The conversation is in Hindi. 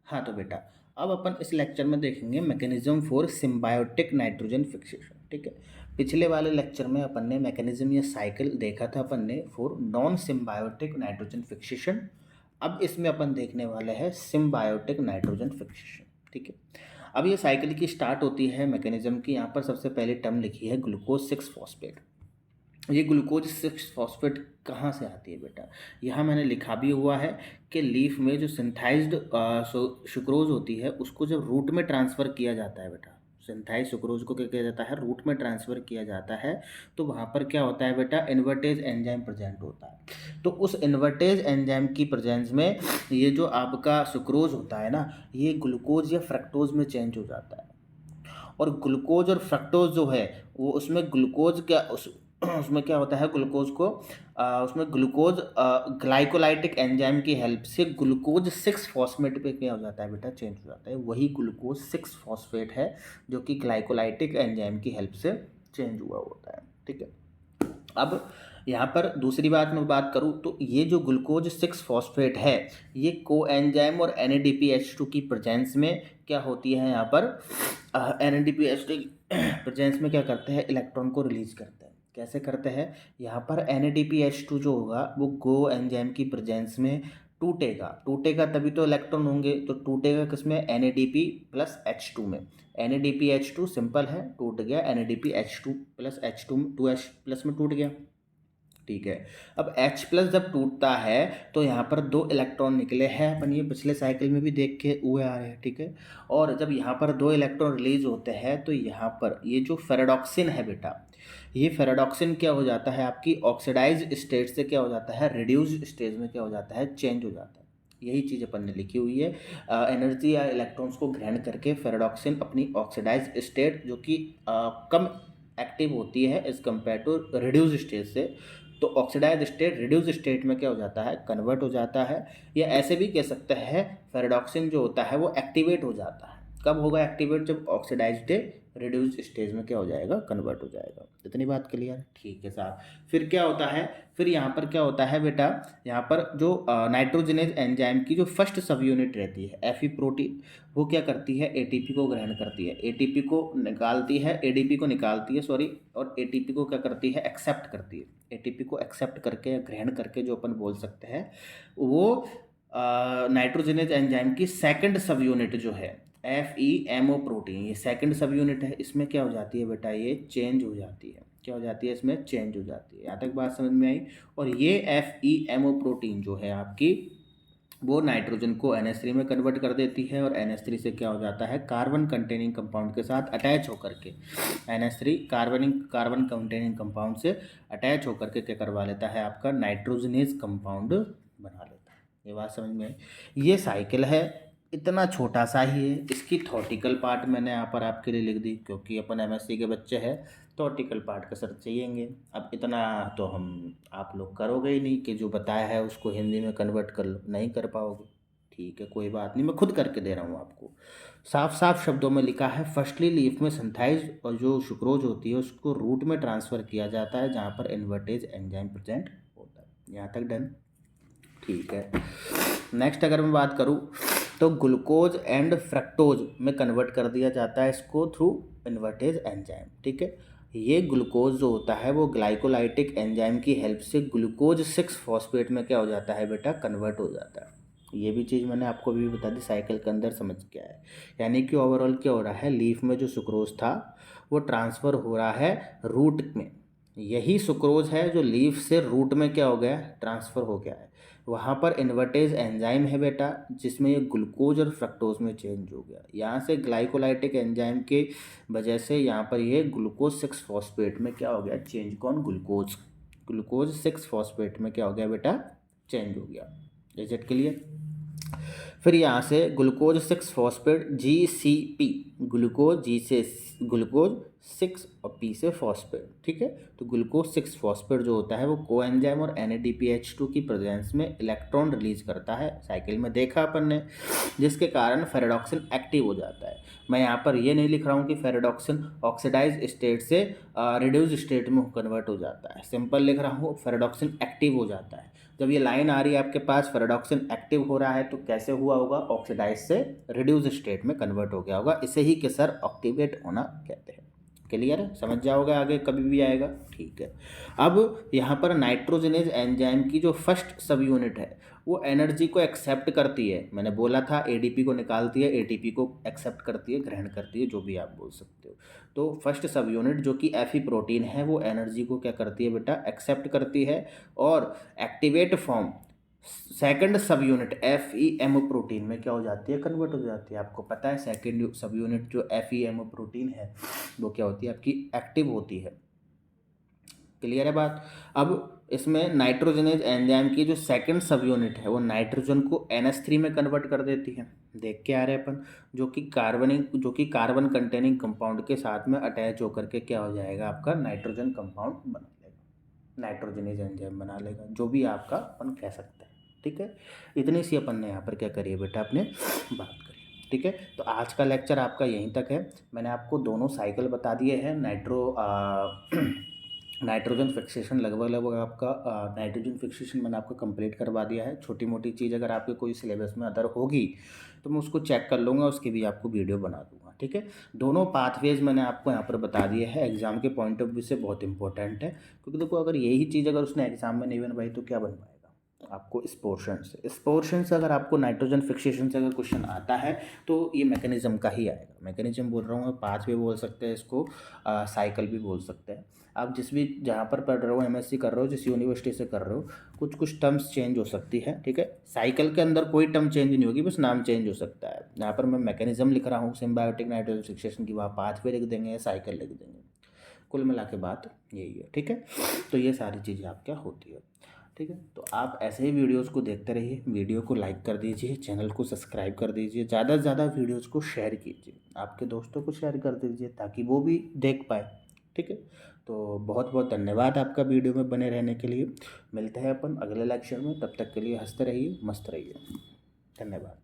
हाँ तो बेटा, अब अपन इस लेक्चर में देखेंगे mechanism for symbiotic nitrogen fixation. ठीक है, पिछले वाले लेक्चर में अपन ने मैकेनिज्म या साइकिल देखा था अपन ने for non symbiotic nitrogen fixation. अब इसमें अपन देखने वाले हैं सिम्बायोटिक नाइट्रोजन फिक्सेशन। ठीक है, अब ये साइकिल की स्टार्ट होती है मैकेनिज्म की। यहाँ पर सबसे पहले टर्म लिखी है ग्लूकोज 6 फॉस्फेट। ये ग्लूकोज 6 फॉस्फेट कहाँ से आती है बेटा? यहाँ मैंने लिखा भी हुआ है कि लीफ में जो सिंथाइज्ड सुक्रोज होती है उसको जब रूट में ट्रांसफ़र किया जाता है बेटा, सिंथाइज सुक्रोज को क्या किया जाता है, रूट में ट्रांसफ़र किया जाता है, तो वहाँ पर क्या होता है बेटा, इन्वर्टेज एंजाइम प्रेजेंट होता है। तो उस इन्वर्टेज एंजाइम की प्रेजेंस में ये जो आपका सुक्रोज होता है ना, ये ग्लूकोज या फ्रक्टोज में चेंज हो जाता है। और ग्लूकोज और फ्रक्टोज जो है वो उसमें ग्लूकोज क्या उसमें क्या होता है, ग्लूकोज को उसमें ग्लूकोज ग्लाइकोलाइटिक एंजाइम की हेल्प से ग्लूकोज 6 फॉस्फेट पे क्या हो जाता है बेटा, चेंज हो जाता है। वही ग्लूकोज 6 फॉस्फेट है जो कि ग्लाइकोलाइटिक एंजाइम की हेल्प से चेंज हुआ होता है। ठीक है, अब यहाँ पर दूसरी बात मैं बात करूँ तो ये जो ग्लूकोज 6 फॉस्फेट है ये को एंजाइम और NADPH2 की प्रेजेंस में क्या होती है, यहाँ पर NADPH2 प्रेजेंस में क्या करते हैं, इलेक्ट्रॉन को रिलीज करते हैं। कैसे करते हैं, यहाँ पर NADPH2 जो होगा वो गो एंजाइम की प्रेजेंस में टूटेगा तभी तो इलेक्ट्रॉन होंगे, तो टूटेगा किसमें, NADP प्लस H2 में। NADPH2 सिंपल है, टूट गया, NADPH2 plus H2 2H plus में टूट गया। ठीक है, अब H प्लस जब टूटता है तो यहाँ पर 2 इलेक्ट्रॉन निकले हैं, अपन ये पिछले साइकिल में भी देख के हुए आ रहे हैं। ठीक है, और जब यहाँ पर 2 इलेक्ट्रॉन रिलीज होते हैं तो यहाँ पर ये जो फेराडॉक्सिन है बेटा, ये फेराडॉक्सिन क्या हो जाता है, आपकी ऑक्सीडाइज स्टेट से क्या हो जाता है, रिड्यूस्ड स्टेज में क्या हो जाता है, चेंज हो जाता है। यही चीज़ अपन ने लिखी हुई है। एनर्जी या इलेक्ट्रॉन्स को ग्रहण करके फेराडॉक्सिन अपनी ऑक्सीडाइज स्टेट जो कि कम एक्टिव होती है as compare to reduce stage से, तो ऑक्सीडाइज स्टेट रिड्यूस स्टेट में क्या हो जाता है, कन्वर्ट हो जाता है। या ऐसे भी कह सकते हैं फेराडॉक्सिन जो होता है वो एक्टिवेट हो जाता है। कब होगा एक्टिवेट, जब ऑक्सीडाइज्ड रिड्यूस स्टेज में क्या हो जाएगा, कन्वर्ट हो जाएगा। इतनी बात क्लियर? ठीक है साहब। फिर क्या होता है, फिर यहाँ पर क्या होता है बेटा, यहाँ पर जो नाइट्रोजनेज एंजाइम की जो फर्स्ट सब यूनिट रहती है Fe प्रोटीन, वो क्या करती है, ATP को ग्रहण करती है, ATP को निकालती है, ADP को निकालती है सॉरी, और ATP को क्या करती है, एक्सेप्ट करती है। ATP को एक्सेप्ट करके या ग्रहण करके जो अपन बोल सकते हैं वो नाइट्रोजनेज एंजाइम की सेकंड सब यूनिट जो है FeMO प्रोटीन, ये सेकंड सब यूनिट है, इसमें क्या हो जाती है बेटा, ये चेंज हो जाती है। क्या हो जाती है, इसमें चेंज हो जाती है। यहाँ तक बात समझ में आई। और ये FeMO प्रोटीन जो है आपकी, वो नाइट्रोजन को NH3 में कन्वर्ट कर देती है, और NH3 से क्या हो जाता है, कार्बन कंटेनिंग कंपाउंड के साथ अटैच होकर के NH3 कार्बन कंटेनिंग कंपाउंड से अटैच होकर के क्या करवा लेता है, आपका नाइट्रोजनेज कंपाउंड बना लेता है। ये बात समझ में आई। ये साइकिल है, इतना छोटा सा ही है। इसकी थॉटिकल पार्ट मैंने यहाँ पर आपके लिए लिख दी क्योंकि अपन MSc के बच्चे हैं, थॉटिकल पार्ट का सर चाहिएंगे। अब इतना तो हम आप लोग करोगे ही नहीं कि जो बताया है उसको हिंदी में कन्वर्ट कर लो, नहीं कर पाओगे। ठीक है, कोई बात नहीं, मैं खुद करके दे रहा हूँ आपको। साफ साफ शब्दों में लिखा है, फर्स्टली लीफ में सिंथाइज और जो सुक्रोज होती है उसको रूट में ट्रांसफ़र किया जाता है जहाँ पर इन्वर्टेज एंजाइम प्रेजेंट होता है। यहाँ तक डन? ठीक है, नेक्स्ट अगर मैं बात करूँ तो ग्लूकोज एंड फ्रक्टोज में कन्वर्ट कर दिया जाता है इसको थ्रू इन्वर्टेज एंजाइम। ठीक है, ये ग्लूकोज जो होता है वो ग्लाइकोलाइटिक एंजाइम की हेल्प से ग्लूकोज 6 फॉस्फेट में क्या हो जाता है बेटा, कन्वर्ट हो जाता है। ये भी चीज़ मैंने आपको भी बता दी, साइकिल के अंदर समझ के आया। यानी कि ओवरऑल क्या हो रहा है, लीफ में जो सुक्रोज था वो ट्रांसफ़र हो रहा है रूट में। यही सुक्रोज है जो लीफ से रूट में क्या हो गया, ट्रांसफ़र हो गया है। वहाँ पर इन्वर्टेज एंजाइम है बेटा जिसमें ये ग्लूकोज और फ्रक्टोज में चेंज हो गया। यहाँ से ग्लाइकोलाइटिक एंजाइम के वजह से यहाँ पर ये ग्लूकोज 6 फॉस्फेट में क्या हो गया, चेंज। कौन, ग्लूकोज 6 फॉस्फेट में क्या हो गया बेटा, चेंज हो गया। Is it clear? फिर यहाँ से glucose 6 phosphate GCP, glucose G से ग्लूकोज 6 और P से फॉस्फेट। ठीक है, तो ग्लूकोज 6 फॉस्फेट जो होता है वो कोएंजाइम और NADPH2 की प्रेजेंस में इलेक्ट्रॉन रिलीज करता है, साइकिल में देखा अपन ने, जिसके कारण फेराडॉक्सिन एक्टिव हो जाता है। मैं यहाँ पर ये नहीं लिख रहा हूँ कि फेराडॉक्सिन ऑक्सीडाइज स्टेट से रिड्यूस स्टेट में कन्वर्ट हो जाता है, सिंपल लिख रहा हूँ फेराडॉक्सिन एक्टिव हो जाता है। जब ये लाइन आ रही है आपके पास, फेरेडॉक्सिन एक्टिव हो रहा है तो कैसे हुआ होगा, ऑक्सीडाइज से रिड्यूस स्टेट में कन्वर्ट हो गया होगा। इसे ही कि सर ऑक्टिवेट होना कहते हैं। क्लियर है, समझ जाओगे आगे कभी भी आएगा। ठीक है, अब यहाँ पर नाइट्रोजनेज एंजाइम की जो फर्स्ट सब यूनिट है वो एनर्जी को एक्सेप्ट करती है। मैंने बोला था एडीपी को निकालती है, एटीपी को एक्सेप्ट करती है, ग्रहण करती है, जो भी आप बोल सकते हो। तो फर्स्ट सब यूनिट जो कि एफी प्रोटीन है वो एनर्जी को क्या करती है बेटा, एक्सेप्ट करती है और activate form second subunit F E M protein में क्या हो जाती है, कन्वर्ट हो जाती है। आपको पता है सेकंड सब यूनिट जो एफ ई एम प्रोटीन है वो क्या होती है, आपकी एक्टिव होती है। क्लियर है बात। अब इसमें नाइट्रोजनेज एंजाइम की जो सेकंड सब यूनिट है वो नाइट्रोजन को NH3 में कन्वर्ट कर देती है। देख के आ रहे हैं अपन, जो कि कार्बन कंटेनिंग कंपाउंड के साथ में अटैच होकर के क्या हो जाएगा, आपका नाइट्रोजन कंपाउंड बना लेगा, नाइट्रोजनेज एंजाइम बना लेगा, जो भी आपका अपन कह सकते हैं। ठीक है, इतनी सी अपन ने यहाँ पर क्या करी है बेटा, आपने बात करी। ठीक है, तो आज का लेक्चर आपका यहीं तक है। मैंने आपको दोनों साइकिल बता दिए हैं। नाइट्रोजन फिक्सेशन लगभग आपका नाइट्रोजन फिक्सेशन मैंने आपको कंप्लीट करवा दिया है। छोटी मोटी चीज़ अगर आपके कोई सिलेबस में अदर होगी तो मैं उसको चेक कर लूँगा, उसकी भी आपको वीडियो बना दूँगा। ठीक है, दोनों पाथवेज मैंने आपको यहाँ पर बता दिए हैं, एग्जाम के पॉइंट ऑफ व्यू से बहुत इंपॉर्टेंट है। क्योंकि देखो अगर यही चीज़ अगर उसने एग्जाम में नहीं बनवाई तो क्या बनवाएगा आपको, इस पोर्शन से अगर आपको नाइट्रोजन फिक्सेशन से अगर क्वेश्चन आता है तो ये मैकेनिज्म का ही आएगा। मैकेनिज्म बोल रहा हूँ, पाथवे बोल सकते हैं इसको, साइकिल भी बोल सकते हैं। आप जिस भी जहाँ पर पढ़ रहे हो, MSc कर रहे हो, जिस यूनिवर्सिटी से कर रहे हो, कुछ कुछ टर्म्स चेंज हो सकती है। ठीक है, साइकिल के अंदर कोई टर्म चेंज नहीं होगी, बस नाम चेंज हो सकता है। यहाँ पर मैं मैकेनिज्म लिख रहा हूँ सिम्बायोटिक नाइट्रोजन फिक्सेशन की, वहाँ पाथवे लिख देंगे या साइकिल लिख देंगे। कुल मिला के बात यही है। ठीक है, तो ये सारी चीज़ें आप क्या होती है। ठीक है, तो आप ऐसे ही वीडियोज़ को देखते रहिए, वीडियो को लाइक कर दीजिए, चैनल को सब्सक्राइब कर दीजिए, ज़्यादा से ज़्यादा वीडियोज़ को शेयर कीजिए, आपके दोस्तों को शेयर कर दीजिए ताकि वो भी देख पाए। ठीक है, तो बहुत बहुत धन्यवाद आपका वीडियो में बने रहने के लिए। मिलते हैं अपन अगले लेक्चर में, तब तक के लिए हंसते रहिए, मस्त रहिए। धन्यवाद।